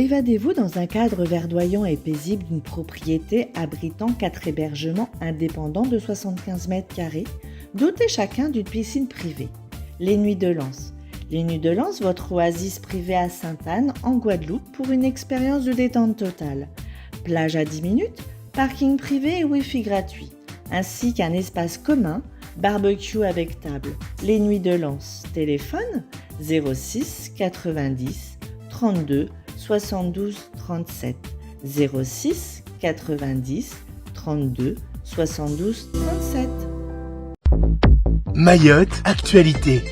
Évadez-vous dans un cadre verdoyant et paisible d'une propriété abritant 4 hébergements indépendants de 75 mètres carrés, dotés chacun d'une piscine privée. Les Nuits de Lens. Les Nuits de Lens, votre oasis privée à Sainte-Anne, en Guadeloupe, pour une expérience de détente totale. Plage à 10 minutes, parking privé et Wi-Fi gratuit, ainsi qu'un espace commun, barbecue avec table. Les Nuits de Lens. Téléphone 06 90 32 72 37. 06 90 32 72 37. Mayotte, actualité.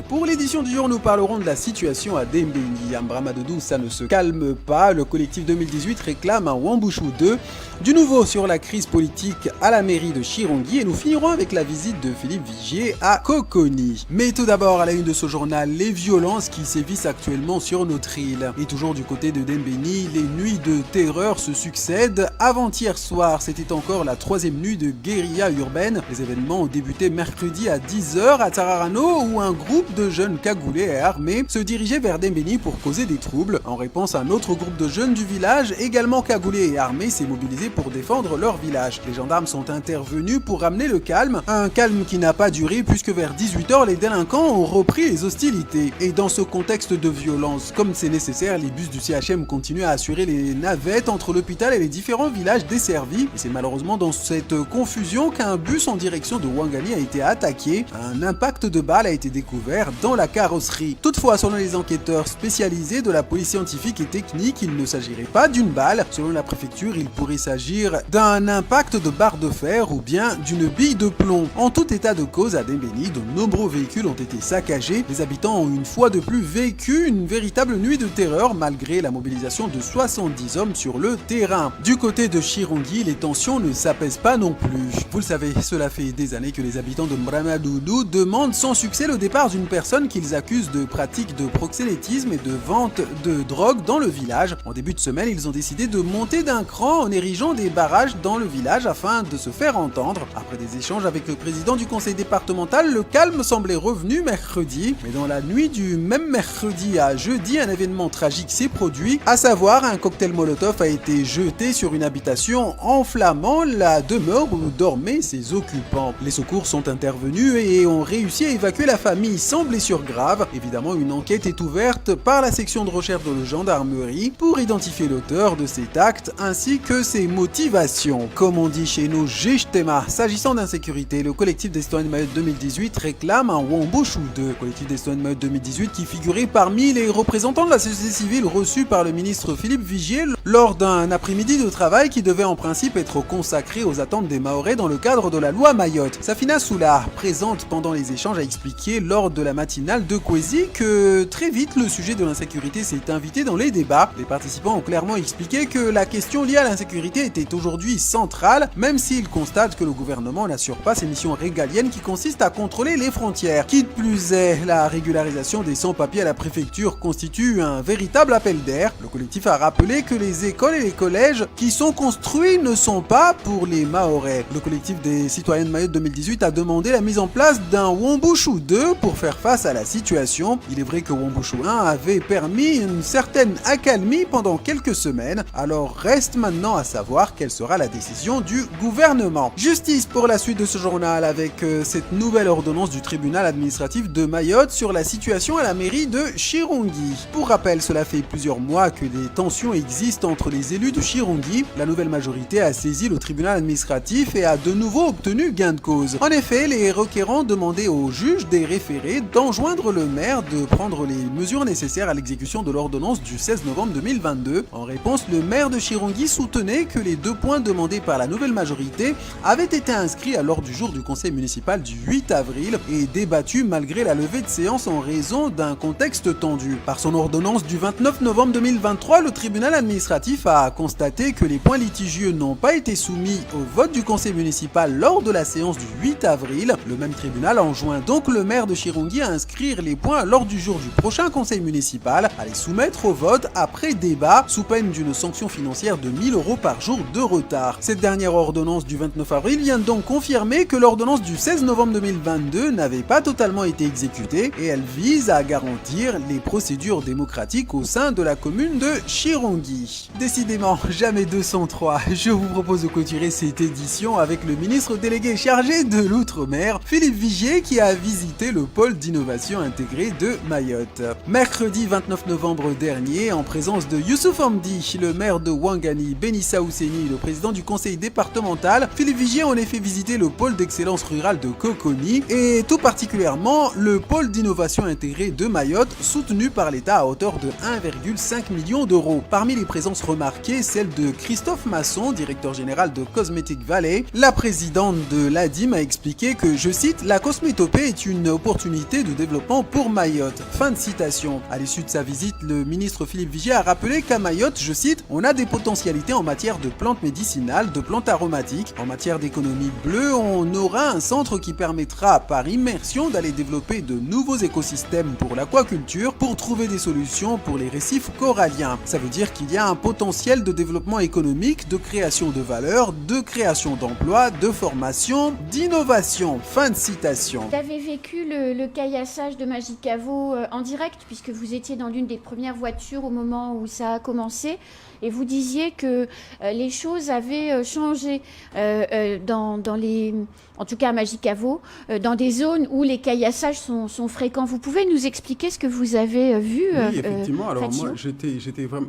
Pour l'édition du jour, nous parlerons de la situation à Dembéni. À Mbramadodou, ça ne se calme pas. Le collectif 2018 réclame un Wambushu 2. Du nouveau sur la crise politique à la mairie de Chirongui. Et nous finirons avec la visite de Philippe Vigier à Coconi. Mais tout d'abord, à la une de ce journal, les violences qui sévissent actuellement sur notre île. Et toujours du côté de Dembéni, les nuits de terreur se succèdent. Avant-hier soir, c'était encore la 3e nuit de guérilla urbaine. Les événements ont débuté mercredi à 10h à Tsararano, où un groupe de jeunes cagoulés et armés se dirigeaient vers Dembéni pour causer des troubles. En réponse, un autre groupe de jeunes du village, également cagoulés et armés, s'est mobilisé pour défendre leur village. Les gendarmes sont intervenus pour ramener le calme, un calme qui n'a pas duré puisque vers 18h, les délinquants ont repris les hostilités. Et dans ce contexte de violence, comme c'est nécessaire, les bus du CHM continuent à assurer les navettes entre l'hôpital et les différents villages desservis. Et c'est malheureusement dans cette confusion qu'un bus en direction de Ouangani a été attaqué. Un impact de balle a été découvert dans la carrosserie. Toutefois, selon les enquêteurs spécialisés de la police scientifique et technique, il ne s'agirait pas d'une balle. Selon la préfecture, il pourrait s'agir d'un impact de barre de fer ou bien d'une bille de plomb. En tout état de cause, à Dembéni, de nombreux véhicules ont été saccagés. Les habitants ont une fois de plus vécu une véritable nuit de terreur malgré la mobilisation de 70 hommes sur le terrain. Du côté de Chirongui, les tensions ne s'apaisent pas non plus. Vous le savez, cela fait des années que les habitants de Mbramadodou demandent sans succès le départ d'une personne qu'ils accusent de pratique de proxénétisme et de vente de drogue dans le village. En début de semaine, ils ont décidé de monter d'un cran en érigeant des barrages dans le village afin de se faire entendre. Après des échanges avec le président du conseil départemental, le calme semblait revenu mercredi. Mais dans la nuit du même mercredi à jeudi, un événement tragique s'est produit, à savoir un cocktail Molotov a été jeté sur une habitation enflammant la demeure où dormaient ses occupants. Les secours sont intervenus et ont réussi à évacuer la famille sans blessure grave. Évidemment, une enquête est ouverte par la section de recherche de la gendarmerie pour identifier l'auteur de cet acte ainsi que ses motivations. Comme on dit chez nous, Jishtema. S'agissant d'insécurité, le collectif des citoyens de Mayotte 2018 réclame un Wambushu 2. Le collectif des citoyens de Mayotte 2018 qui figurait parmi les représentants de la société civile reçus par le ministre Philippe Vigier lors d'un après-midi de travail qui devait en principe être consacré aux attentes des Mahorais dans le cadre de la loi Mayotte. Safina Soula, présente pendant les échanges, a expliqué lors de la matinale de Kwesi que très vite le sujet de l'insécurité s'est invité dans les débats. Les participants ont clairement expliqué que la question liée à l'insécurité était aujourd'hui centrale, même s'ils constatent que le gouvernement n'assure pas ses missions régaliennes qui consistent à contrôler les frontières. Qui de plus est, la régularisation des sans-papiers à la préfecture constitue un véritable appel d'air. Le collectif a rappelé que les écoles et les collèges qui sont construits ne sont pas pour les Mahorais. Le collectif des citoyens de Mayotte 2018 a demandé la mise en place d'un Wambushu 2 pour faire face à la situation. Il est vrai que Wambushu 1 avait permis une certaine accalmie pendant quelques semaines, alors reste maintenant à savoir quelle sera la décision du gouvernement. Justice pour la suite de ce journal avec cette nouvelle ordonnance du tribunal administratif de Mayotte sur la situation à la mairie de Chirongui. Pour rappel, cela fait plusieurs mois que des tensions existent entre les élus de Chirongui. La nouvelle majorité a saisi le tribunal administratif et a de nouveau obtenu gain de cause. En effet, les requérants demandaient au juge des référés d'enjoindre le maire de prendre les mesures nécessaires à l'exécution de l'ordonnance du 16 novembre 2022. En réponse, le maire de Chirongui soutenait que les 2 points demandés par la nouvelle majorité avaient été inscrits à l'ordre du jour du conseil municipal du 8 avril et débattus malgré la levée de séance en raison d'un contexte tendu. Par son ordonnance du 29 novembre 2023, le tribunal administratif a constaté que les points litigieux n'ont pas été soumis au vote du conseil municipal lors de la séance du 8 avril. Le même tribunal enjoint donc le maire de Chirongui à inscrire inscrire les points lors du jour du prochain conseil municipal, à les soumettre au vote après débat, sous peine d'une sanction financière de 1 000 € par jour de retard. Cette dernière ordonnance du 29 avril vient donc confirmer que l'ordonnance du 16 novembre 2022 n'avait pas totalement été exécutée et elle vise à garantir les procédures démocratiques au sein de la commune de Chirongi. Décidément, jamais 203. Je vous propose de clôturer cette édition avec le ministre délégué chargé de l'Outre-mer, Philippe Vigier, qui a visité le pôle d'innovation intégré de Mayotte. Mercredi 29 novembre dernier, en présence de Youssouf Hamdi, le maire de Ouangani, Benissa Ousseni, le président du conseil départemental, Philippe Vigier a en effet visité le pôle d'excellence rurale de Coconi et tout particulièrement le pôle d'innovation intégré de Mayotte, soutenu par l'État à hauteur de 1,5 million d'euros. Parmi les présences remarquées, celle de Christophe Masson, directeur général de Cosmetic Valley. La présidente de l'ADIM a expliqué que, je cite, la cosmétopée est une opportunité de développement pour Mayotte. Fin de citation. À l'issue de sa visite, le ministre Philippe Vigier a rappelé qu'à Mayotte, je cite, on a des potentialités en matière de plantes médicinales, de plantes aromatiques. En matière d'économie bleue, on aura un centre qui permettra par immersion d'aller développer de nouveaux écosystèmes pour l'aquaculture, pour trouver des solutions pour les récifs coralliens. Ça veut dire qu'il y a un potentiel de développement économique, de création de valeur, de création d'emplois, de formation, d'innovation. Fin de citation. Vous avez vécu le caillassage de Magicavo en direct, puisque vous étiez dans l'une des premières voitures au moment où ça a commencé, et vous disiez que les choses avaient changé dans les, en tout cas à Magicavo, dans des zones où les caillassages sont fréquents. Vous pouvez nous expliquer ce que vous avez vu? Oui, effectivement. Alors Fatio? moi,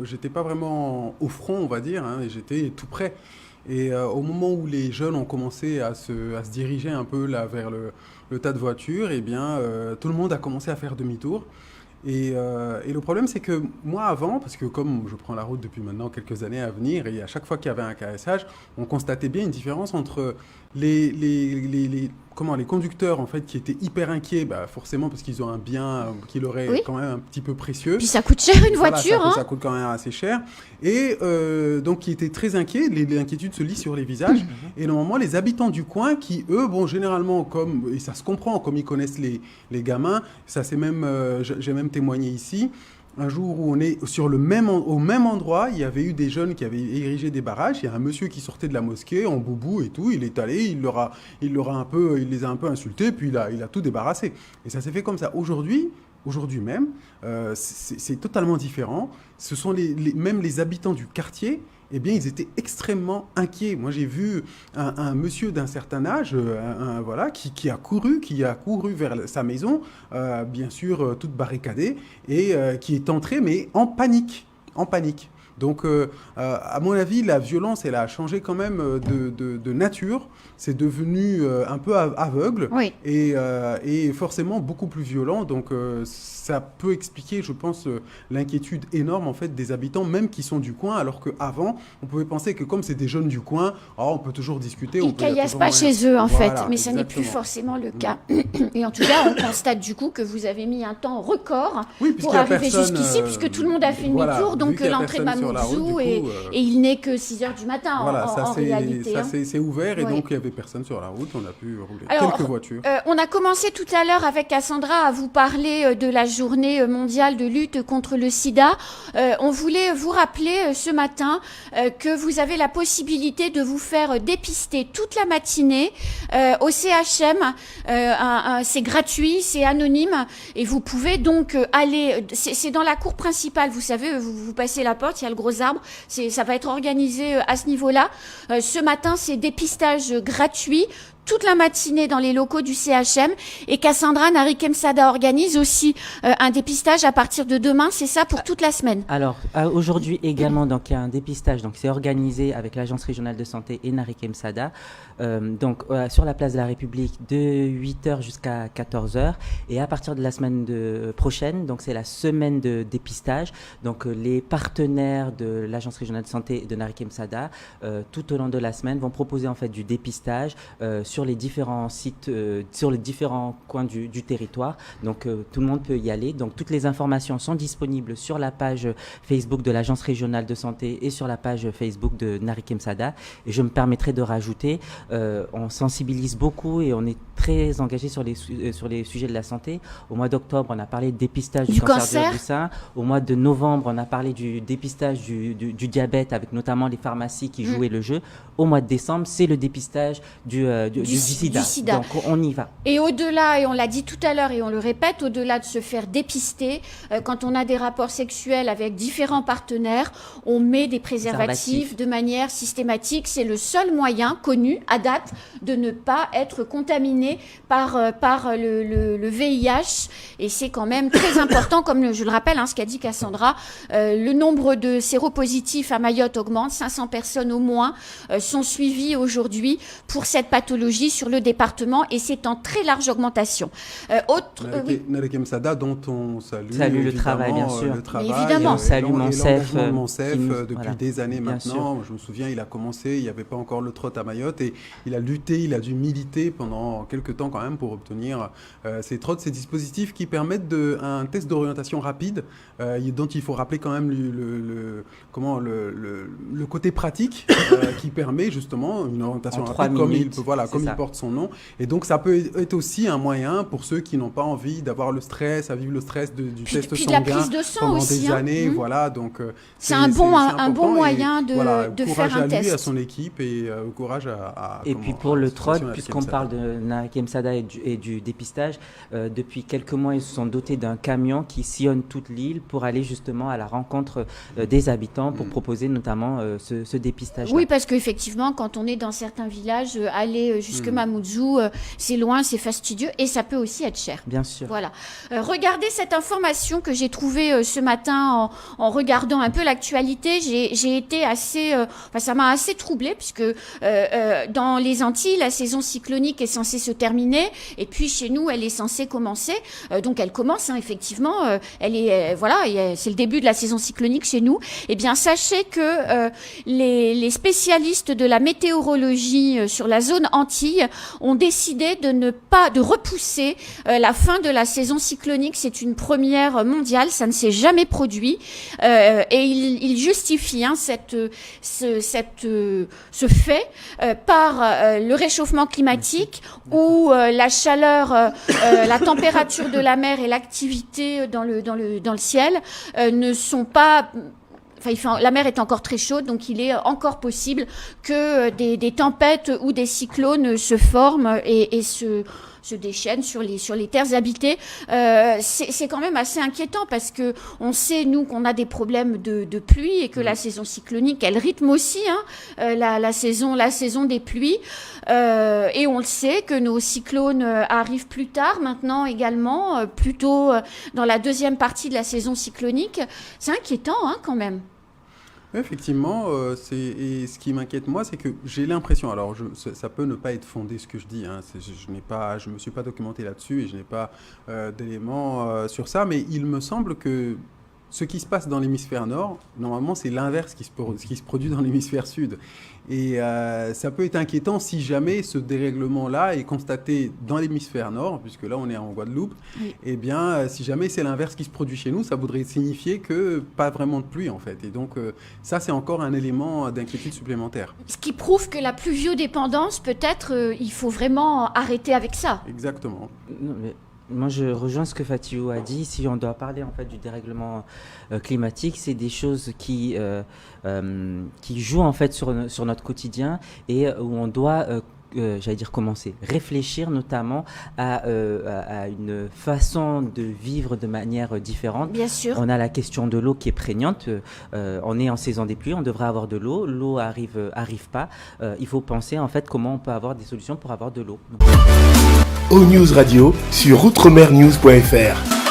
j'étais pas vraiment au front, on va dire, hein, et j'étais tout près. Et au moment où les jeunes ont commencé à se diriger un peu là vers le tas de voitures, eh bien, tout le monde a commencé à faire demi-tour. Et le problème, c'est que moi, avant, parce que comme je prends la route depuis maintenant quelques années à venir, et à chaque fois qu'il y avait un caressage, on constatait bien une différence entre les conducteurs, en fait, qui étaient hyper inquiets, bah, forcément parce qu'ils ont un bien qui leur est quand même un petit peu précieux. Puis ça coûte cher une voiture. Ça coûte quand même assez cher. Et donc, qui étaient très inquiets. L'inquiétude se lit sur les visages. Et normalement, les habitants du coin qui, eux, bon, généralement, et ça se comprend, comme ils connaissent les gamins, ça c'est même, j'ai même témoigné ici, un jour où on est au même endroit, il y avait eu des jeunes qui avaient érigé des barrages. Il y a un monsieur qui sortait de la mosquée en boubou et tout. Il est allé, il les a un peu insultés, puis il a tout débarrassé. Et ça s'est fait comme ça. Aujourd'hui même, c'est totalement différent. Ce sont même les habitants du quartier. Eh bien, ils étaient extrêmement inquiets. Moi, j'ai vu un monsieur d'un certain âge, voilà, qui a couru vers sa maison, bien sûr, toute barricadée, et qui est entré, mais en panique. Donc, à mon avis, la violence, elle a changé quand même de nature. C'est devenu un peu aveugle et forcément beaucoup plus violent. Donc, ça peut expliquer, je pense, l'inquiétude énorme en fait des habitants, même qui sont du coin, alors qu'avant, on pouvait penser que comme c'est des jeunes du coin, on peut toujours discuter. Ils ne caillassent pas chez eux, en fait, mais ça n'est plus forcément le cas. Et en tout cas, on constate du coup que vous avez mis un temps record pour arriver jusqu'ici, puisque tout le monde a fait demi-tour, donc l'entrée de Mamoudzou, et il n'est que 6h du matin en réalité. Ça c'est ouvert, et donc il n'y avait personne sur la route, on a pu rouler. Alors, quelques voitures. On a commencé tout à l'heure avec Cassandra à vous parler de la journée mondiale de lutte contre le sida. On voulait vous rappeler ce matin que vous avez la possibilité de vous faire dépister toute la matinée au CHM. C'est gratuit, c'est anonyme, et vous pouvez donc aller, c'est dans la cour principale, vous savez, vous passez la porte, il y a le gros arbre, ça va être organisé à ce niveau-là. Ce matin, c'est dépistage gratuit toute la matinée dans les locaux du CHM, et Cassandra Narikemsada organise aussi un dépistage à partir de demain, c'est ça, pour toute la semaine? Alors, aujourd'hui également, donc il y a un dépistage, donc c'est organisé avec l'Agence régionale de santé et Narikemsada, sur la place de la République de 8h jusqu'à 14h, et à partir de la semaine prochaine, donc c'est la semaine de dépistage, donc les partenaires de l'Agence régionale de santé et de Narikemsada, tout au long de la semaine, vont proposer en fait du dépistage sur les différents sites, sur les différents coins du territoire. Donc tout le monde peut y aller. Donc toutes les informations sont disponibles sur la page Facebook de l'Agence régionale de santé et sur la page Facebook de Narik Msaada. Et je me permettrai de rajouter, on sensibilise beaucoup et on est très engagé sur les sujets de la santé. Au mois d'octobre, on a parlé de dépistage du cancer du sein. Au mois de novembre, on a parlé du dépistage du diabète avec notamment les pharmacies qui jouaient le jeu. Au mois de décembre, c'est le dépistage du sida. Donc on y va. Et au-delà, et on l'a dit tout à l'heure et on le répète, au-delà de se faire dépister, quand on a des rapports sexuels avec différents partenaires, on met des préservatifs de manière systématique. C'est le seul moyen connu à date de ne pas être contaminé par le VIH. Et c'est quand même très important, comme je le rappelle, ce qu'a dit Cassandra, le nombre de séropositifs à Mayotte augmente. 500 personnes au moins sont suivies aujourd'hui pour cette pathologie sur le département et c'est en très large augmentation. Narik Msaada, dont on salue le travail, bien sûr. Le travail, évidemment. On salue Monsef depuis voilà, des années maintenant. sûr. Je me souviens, il a commencé, il n'y avait pas encore le trot à Mayotte et il a lutté, il a dû militer pendant quelques temps quand même pour obtenir ces trots, ces dispositifs qui permettent un test d'orientation rapide dont il faut rappeler quand même le côté pratique qui permet justement une orientation rapide comme il porte son nom. Et donc ça peut être aussi un moyen pour ceux qui n'ont pas envie d'avoir le stress, à vivre le stress du test puis sanguin de la prise de sang pendant aussi, des années. Voilà, donc c'est un bon moyen de faire un test. Courage à lui, à son équipe et courage à et puis pour le trot, puisqu'on parle de Narik Msaada et du dépistage, depuis quelques mois, ils se sont dotés d'un camion qui sillonne toute l'île pour aller justement à la rencontre des habitants pour proposer notamment ce dépistage. Oui, parce qu'effectivement, quand on est dans certains villages, aller jusque Mamoudzou, c'est loin, c'est fastidieux et ça peut aussi être cher. Bien sûr. Voilà. Regardez cette information que j'ai trouvée ce matin en regardant un peu l'actualité. J'ai été assez... ça m'a assez troublée puisque dans les Antilles, la saison cyclonique est censée se terminer et puis chez nous, elle est censée commencer. Donc elle commence, effectivement. C'est le début de la saison cyclonique chez nous. Eh bien, sachez que les spécialistes de la météorologie sur la zone Antilles ont décidé de repousser la fin de la saison cyclonique. C'est une première mondiale, ça ne s'est jamais produit. Et ils justifient ce fait par le réchauffement climatique où la chaleur, la température de la mer et l'activité dans le ciel ne sont pas... la mer est encore très chaude, donc il est encore possible que des tempêtes ou des cyclones se forment et se déchaînent sur les terres habitées. C'est quand même assez inquiétant parce que on sait, nous, qu'on a des problèmes de pluie et que la saison cyclonique, elle rythme aussi la saison des pluies. Et on le sait que nos cyclones arrivent plus tard maintenant également, plutôt dans la deuxième partie de la saison cyclonique. C'est inquiétant quand même. Effectivement, et ce qui m'inquiète moi, c'est que j'ai l'impression, alors ça peut ne pas être fondé ce que je dis, je me suis pas documenté là-dessus et je n'ai pas d'éléments sur ça, mais il me semble que ce qui se passe dans l'hémisphère nord, normalement, c'est l'inverse qui se produit dans l'hémisphère sud. Et ça peut être inquiétant si jamais ce dérèglement-là est constaté dans l'hémisphère nord, puisque là, on est en Guadeloupe. Oui. Eh bien, si jamais c'est l'inverse qui se produit chez nous, ça voudrait signifier que pas vraiment de pluie, en fait. Et donc, ça, c'est encore un élément d'inquiétude supplémentaire. Ce qui prouve que la pluviodépendance, peut-être, il faut vraiment arrêter avec ça. Exactement. Non, mais... Moi, je rejoins ce que Fatihou a dit. Si on doit parler en fait du dérèglement climatique, c'est des choses qui jouent en fait sur notre quotidien et où on doit réfléchir notamment à une façon de vivre de manière différente. Bien sûr. On a la question de l'eau qui est prégnante. On est en saison des pluies, on devrait avoir de l'eau. L'eau arrive pas. Il faut penser en fait comment on peut avoir des solutions pour avoir de l'eau. O News Radio sur outremernews.fr.